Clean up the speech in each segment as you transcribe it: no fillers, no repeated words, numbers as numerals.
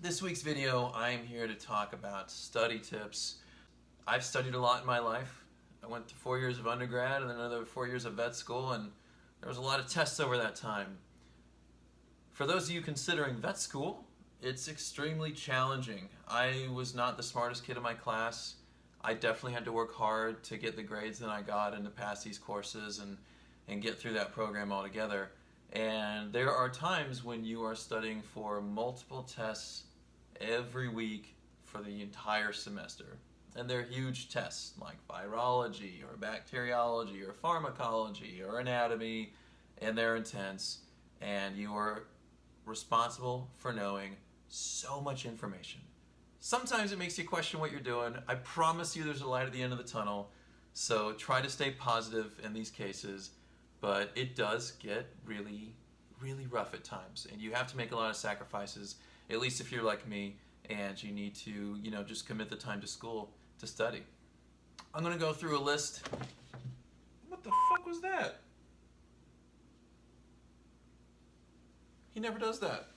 This week's video, I'm here to talk about study tips. I've studied a lot in my life. I went to 4 years of undergrad and then another 4 years of vet school, and there was a lot of tests over that time. For those of you considering vet school, it's extremely challenging. I was not the smartest kid in my class. I definitely had to work hard to get the grades that I got and to pass these courses and get through that program altogether. And there are times when you are studying for multiple tests every week for the entire semester. And they're huge tests like virology or bacteriology or pharmacology or anatomy, and they're intense, and you are responsible for knowing so much information. Sometimes it makes you question what you're doing. I promise you there's a light at the end of the tunnel, so try to stay positive in these cases, but it does get really, really rough at times, and you have to make a lot of sacrifices, at least if you're like me, and you need to, just commit the time to school to study. I'm going to go through a list. What the fuck was that? He never does that.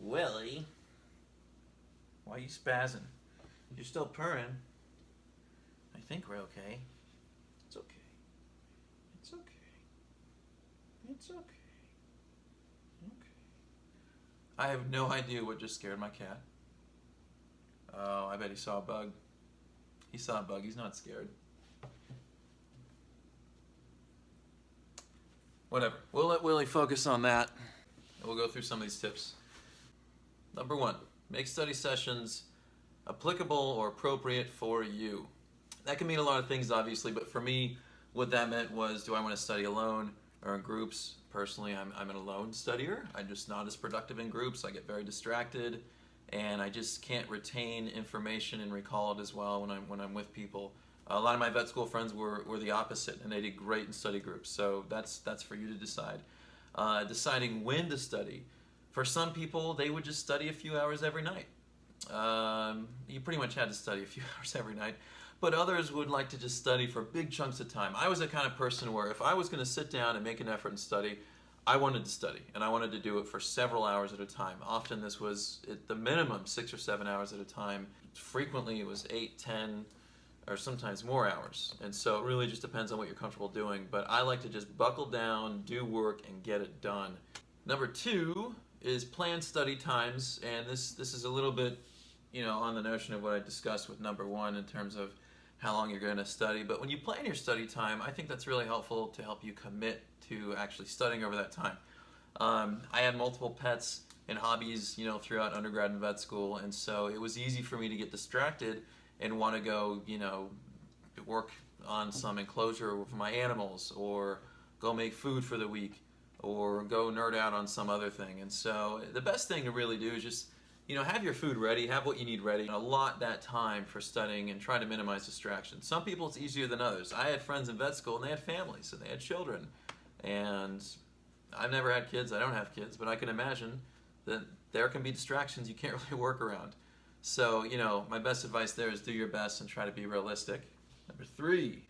Willie. Why are you spazzing? You're still purring. I think we're okay. It's okay. It's okay. It's okay. Okay. I have no idea what just scared my cat. Oh, I bet he saw a bug. He saw a bug. He's not scared. Whatever. We'll let Willie focus on that. And we'll go through some of these tips. Number 1, make study sessions applicable or appropriate for you. That can mean a lot of things, obviously, but for me, what that meant was, do I want to study alone or in groups? Personally, I'm an alone studier. I'm just not as productive in groups. I get very distracted, and I just can't retain information and recall it as well when I'm with people. A lot of my vet school friends were the opposite, and they did great in study groups. So that's for you to decide. Deciding when to study. For some people, they would just study a few hours every night. You pretty much had to study a few hours every night. But others would like to just study for big chunks of time. I was the kind of person where if I was going to sit down and make an effort and study, I wanted to study, and I wanted to do it for several hours at a time. Often this was at the minimum 6 or 7 hours at a time. Frequently it was 8, 10, or sometimes more hours. And so it really just depends on what you're comfortable doing. But I like to just buckle down, do work, and get it done. Number 2 is plan study times, and this is a little bit, on the notion of what I discussed with number 1 in terms of how long you're going to study. But when you plan your study time, I think that's really helpful to help you commit to actually studying over that time. I had multiple pets and hobbies, throughout undergrad and vet school, and so it was easy for me to get distracted and want to go, work on some enclosure with my animals, or go make food for the week, or go nerd out on some other thing. And so the best thing to really do is just, have your food ready, have what you need ready, and allot that time for studying and try to minimize distractions. Some people it's easier than others. I had friends in vet school and they had families and they had children. And I've never had kids, I don't have kids, but I can imagine that there can be distractions you can't really work around. So, my best advice there is do your best and try to be realistic. Number 3,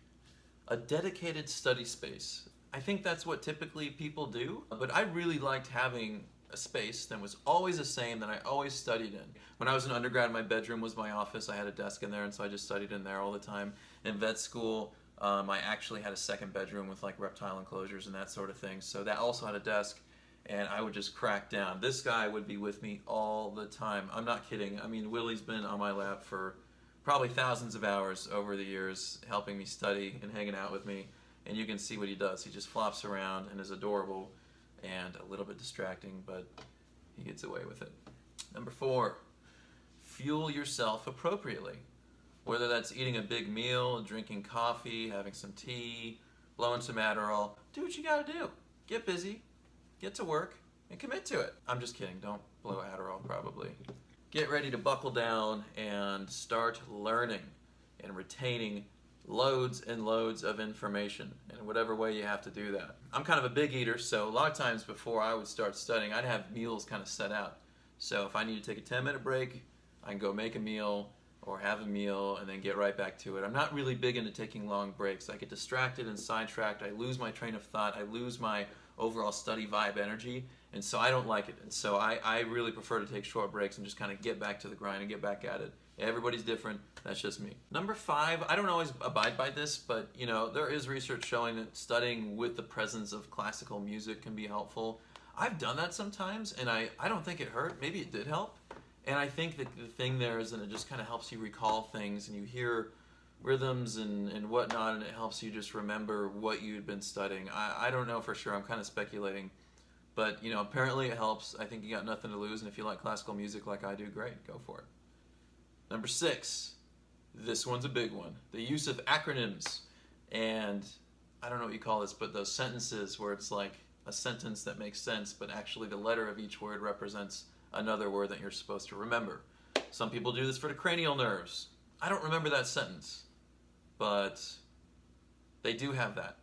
a dedicated study space. I think that's what typically people do, but I really liked having a space that was always the same, that I always studied in. When I was an undergrad, my bedroom was my office. I had a desk in there, and so I just studied in there all the time. In vet school, I actually had a second bedroom with like reptile enclosures and that sort of thing, so that also had a desk, and I would just crack down. This guy would be with me all the time. I'm not kidding. I mean, Willie's been on my lap for probably thousands of hours over the years, helping me study and hanging out with me, and you can see what he does. He just flops around and is adorable and a little bit distracting, but he gets away with it. Number 4, fuel yourself appropriately. Whether that's eating a big meal, drinking coffee, having some tea, blowing some Adderall, do what you gotta do. Get busy, get to work, and commit to it. I'm just kidding, don't blow Adderall probably. Get ready to buckle down and start learning and retaining loads and loads of information in whatever way you have to do that. I'm kind of a big eater, so a lot of times before I would start studying, I'd have meals kind of set out. So if I need to take a 10-minute break, I can go make a meal or have a meal and then get right back to it. I'm not really big into taking long breaks. I get distracted and sidetracked. I lose my train of thought. I lose my overall study vibe energy, And so I don't like it. And so I really prefer to take short breaks and just kind of get back to the grind and get back at it. Everybody's different. That's just me. Number 5, I don't always abide by this, but you know, there is research showing that studying with the presence of classical music can be helpful. I've done that sometimes, and I don't think it hurt. Maybe it did help. And I think that the thing there is that it just kind of helps you recall things, and you hear rhythms and whatnot, and it helps you just remember what you'd been studying. I don't know for sure. I'm kind of speculating. But, you know, apparently it helps. I think you got nothing to lose, and if you like classical music like I do, great, go for it. Number 6, this one's a big one. The use of acronyms. And I don't know what you call this, but those sentences where it's like a sentence that makes sense, but actually the letter of each word represents another word that you're supposed to remember. Some people do this for the cranial nerves. I don't remember that sentence, but they do have that.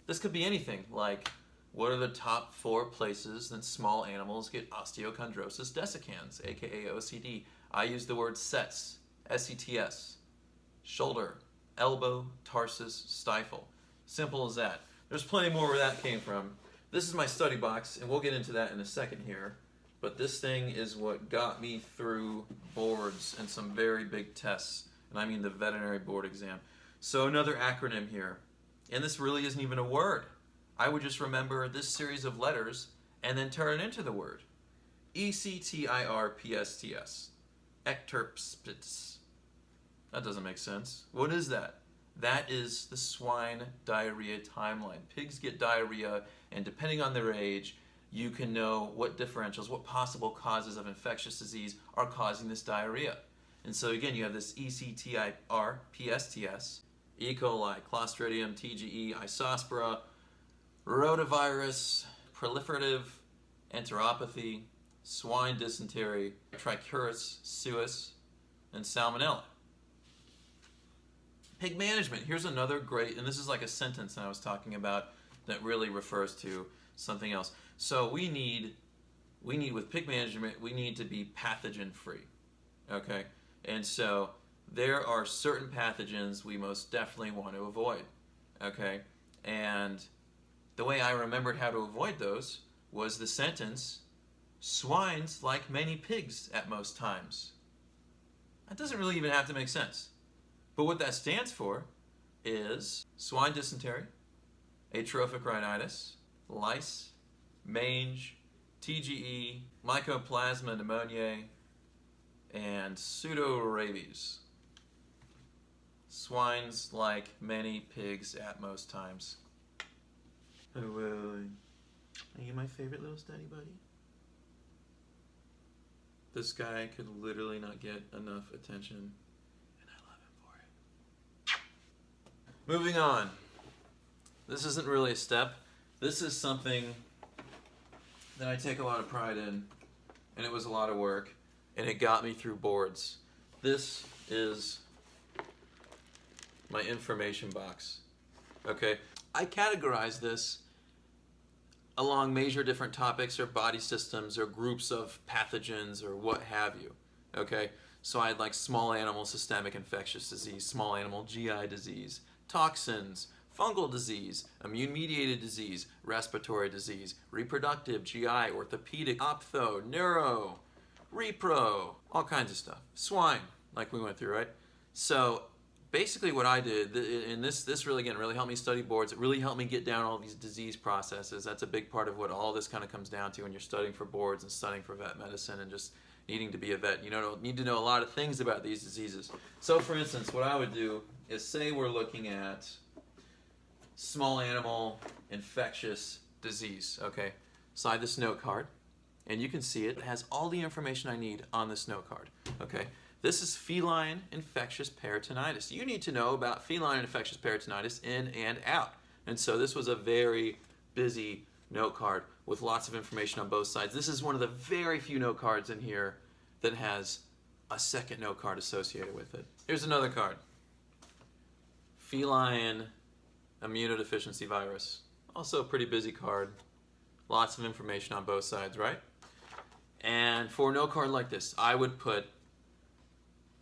This could be anything, like, what are the top 4 places that small animals get osteochondrosis dissecans, aka OCD? I use the word sets, S-E-T-S, shoulder, elbow, tarsus, stifle. Simple as that. There's plenty more where that came from. This is my study box, and we'll get into that in a second here. But this thing is what got me through boards and some very big tests, and I mean the Veterinary Board Exam. So another acronym here, and this really isn't even a word. I would just remember this series of letters and then turn it into the word. E-C-T-I-R-P-S-T-S. Ecterpspits. That doesn't make sense. What is that? That is the swine diarrhea timeline. Pigs get diarrhea, and depending on their age, you can know what differentials, what possible causes of infectious disease are causing this diarrhea. And so again, you have this E-C-T-I-R-P-S-T-S, E. coli, Clostridium, TGE, Isospora, rotavirus, proliferative enteropathy, swine dysentery, trichuris, suis, and salmonella. Pig management. Here's another great, and this is like a sentence that I was talking about that really refers to something else. So we need with pig management, we need to be pathogen free. Okay? And so there are certain pathogens we most definitely want to avoid. Okay? And the way I remembered how to avoid those was the sentence, swines like many pigs at most times. That doesn't really even have to make sense. But what that stands for is swine dysentery, atrophic rhinitis, lice, mange, TGE, mycoplasma pneumoniae, and pseudorabies. Swines like many pigs at most times. Oh, well, are you my favorite little study buddy? This guy could literally not get enough attention, and I love him for it. Moving on. This isn't really a step. This is something that I take a lot of pride in, and it was a lot of work, and it got me through boards. This is my information box. Okay? I categorize this along major different topics or body systems or groups of pathogens or what have you. Okay? So I had like small animal systemic infectious disease, small animal GI disease, toxins, fungal disease, immune-mediated disease, respiratory disease, reproductive, GI, orthopedic, ophtho, neuro, repro, all kinds of stuff. Swine, like we went through, right? So basically what I did, and this really, again, really helped me study boards. It really helped me get down all these disease processes. That's a big part of what all this kind of comes down to when you're studying for boards and studying for vet medicine and just needing to be a vet. You need to know a lot of things about these diseases. So for instance, what I would do is say we're looking at small animal infectious disease, okay? Slide this note card, and you can see it has all the information I need on this note card, okay? This is feline infectious peritonitis. You need to know about feline infectious peritonitis in and out. And so this was a very busy note card with lots of information on both sides. This is one of the very few note cards in here that has a second note card associated with it. Here's another card. Feline immunodeficiency virus. Also a pretty busy card. Lots of information on both sides, right? And for a note card like this, I would put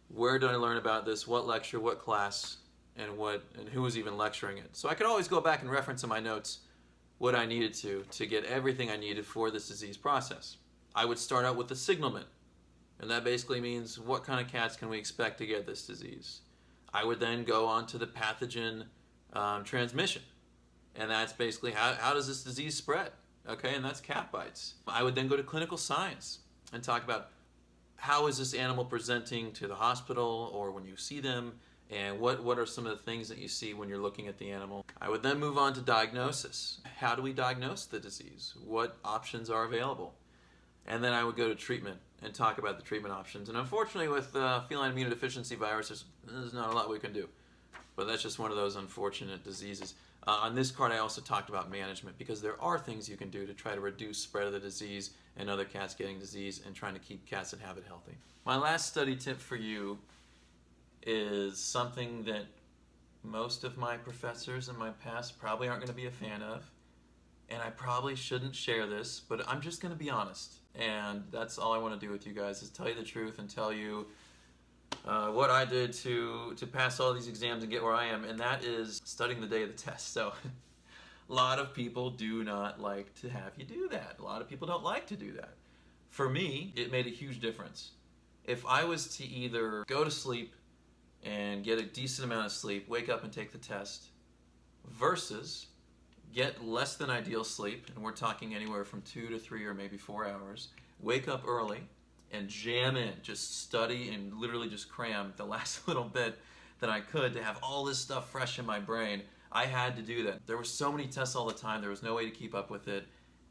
where did I learn about this, what lecture, what class, and who was even lecturing it. So I could always go back and reference in my notes what I needed to get everything I needed for this disease process. I would start out with the signalment, and that basically means what kind of cats can we expect to get this disease. I would then go on to the pathogen transmission, and that's basically how does this disease spread, okay, and that's cat bites. I would then go to clinical signs and talk about how is this animal presenting to the hospital or when you see them, and what are some of the things that you see when you're looking at the animal. I would then move on to diagnosis. How do we diagnose the disease? What options are available? And then I would go to treatment and talk about the treatment options. And unfortunately with feline immunodeficiency viruses, there's not a lot we can do. But that's just one of those unfortunate diseases. On this card I also talked about management, because there are things you can do to try to reduce spread of the disease and other cats getting disease and trying to keep cats that have it healthy. My last study tip for you is something that most of my professors in my past probably aren't going to be a fan of, and I probably shouldn't share this, but I'm just going to be honest, and that's all I want to do with you guys, is tell you the truth and tell you what I did to pass all these exams and get where I am, and that is studying the day of the test. So a lot of people do not like to have you do that. A lot of people don't like to do that. For me, it made a huge difference. If I was to either go to sleep and get a decent amount of sleep, wake up and take the test, versus get less than ideal sleep, and we're talking anywhere from 2 to 3 or maybe 4 hours, wake up early and jam in, just study and literally just cram the last little bit that I could to have all this stuff fresh in my brain, I had to do that. There were so many tests all the time, there was no way to keep up with it.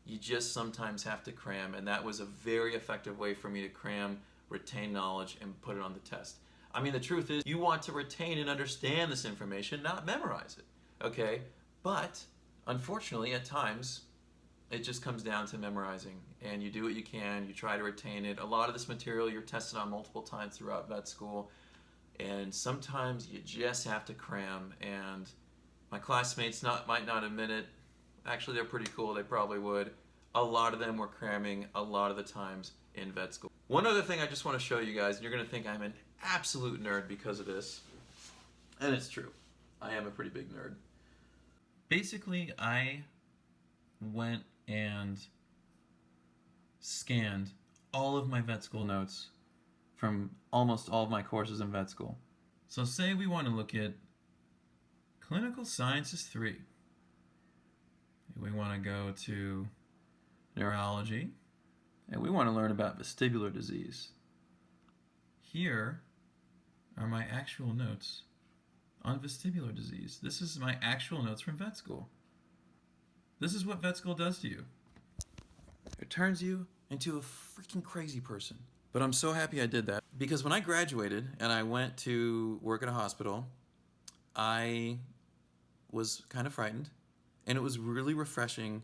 You just sometimes have to cram, and that was a very effective way for me to cram, retain knowledge, and put it on the test. I mean, the truth is, you want to retain and understand this information, not memorize it, okay? But, unfortunately, at times, it just comes down to memorizing, and you do what you can, you try to retain it. A lot of this material you're tested on multiple times throughout vet school, and sometimes you just have to cram, and my classmates might not admit it. Actually, they're pretty cool, they probably would. A lot of them were cramming a lot of the times in vet school. One other thing I just want to show you guys, and you're going to think I'm an absolute nerd because of this, and it's true. I am a pretty big nerd. Basically, I went and scanned all of my vet school notes from almost all of my courses in vet school. So say we want to look at Clinical Sciences 3. We want to go to Neurology, and we want to learn about vestibular disease. Here are my actual notes on vestibular disease. This is my actual notes from vet school. This is what vet school does to you. It turns you into a freaking crazy person. But I'm so happy I did that, because when I graduated and I went to work at a hospital, I was kind of frightened, and it was really refreshing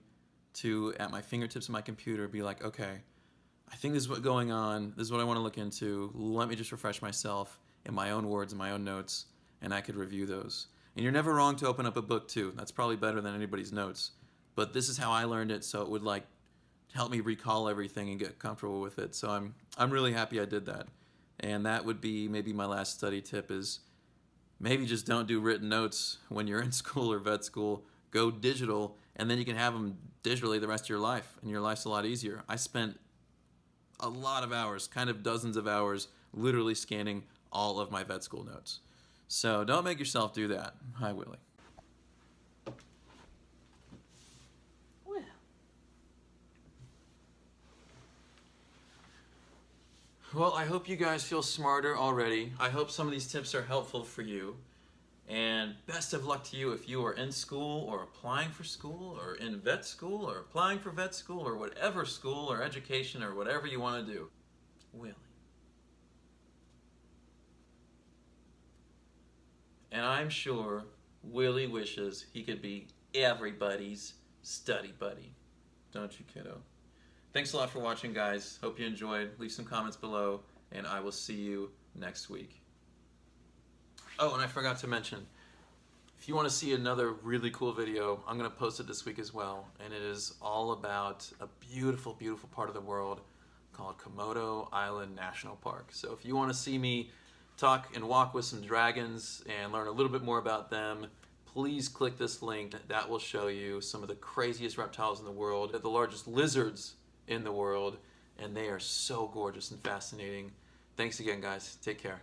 to, at my fingertips of my computer, be like, okay, I think this is what's going on, this is what I want to look into, let me just refresh myself in my own words, in my own notes, and I could review those. And you're never wrong to open up a book too. That's probably better than anybody's notes. But this is how I learned it, so it would like help me recall everything and get comfortable with it. So I'm really happy I did that. And that would be maybe my last study tip, is maybe just don't do written notes when you're in school or vet school. Go digital, and then you can have them digitally the rest of your life, and your life's a lot easier. I spent a lot of hours, kind of dozens of hours, literally scanning all of my vet school notes. So don't make yourself do that. Hi, Willie. Well, I hope you guys feel smarter already. I hope some of these tips are helpful for you. And best of luck to you if you are in school or applying for school or in vet school or applying for vet school or whatever school or education or whatever you want to do. Willie. And I'm sure Willie wishes he could be everybody's study buddy. Don't you, kiddo? Thanks a lot for watching, guys. Hope you enjoyed. Leave some comments below, and I will see you next week. Oh, and I forgot to mention, if you want to see another really cool video, I'm going to post it this week as well, and it is all about a beautiful, beautiful part of the world called Komodo Island National Park. So if you want to see me talk and walk with some dragons and learn a little bit more about them, please click this link. That will show you some of the craziest reptiles in the world, the largest lizards in the world, and they are so gorgeous and fascinating. Thanks again, guys. Take care.